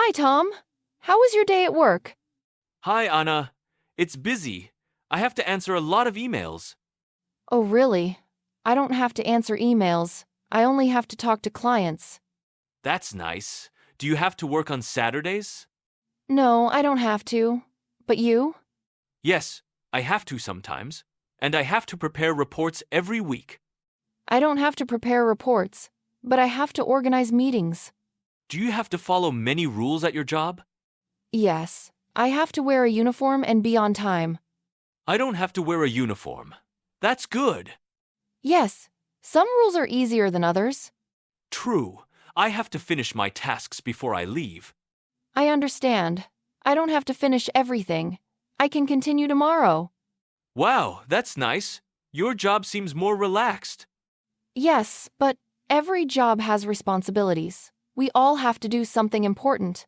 Hi, Tom. How was your day at work? Hi, Anna. It's busy. I have to answer a lot of emails. Oh, really? I don't have to answer emails. I only have to talk to clients. That's nice. Do you have to work on Saturdays? No, I don't have to. But you? Yes, I have to sometimes. And I have to prepare reports every week. I don't have to prepare reports, but I have to organize meetings. Do you have to follow many rules at your job? Yes, I have to wear a uniform and be on time. I don't have to wear a uniform. That's good. Yes, some rules are easier than others. True. I have to finish my tasks before I leave. I understand. I don't have to finish everything. I can continue tomorrow. Wow, that's nice. Your job seems more relaxed. Yes, but every job has responsibilities. We all have to do something important.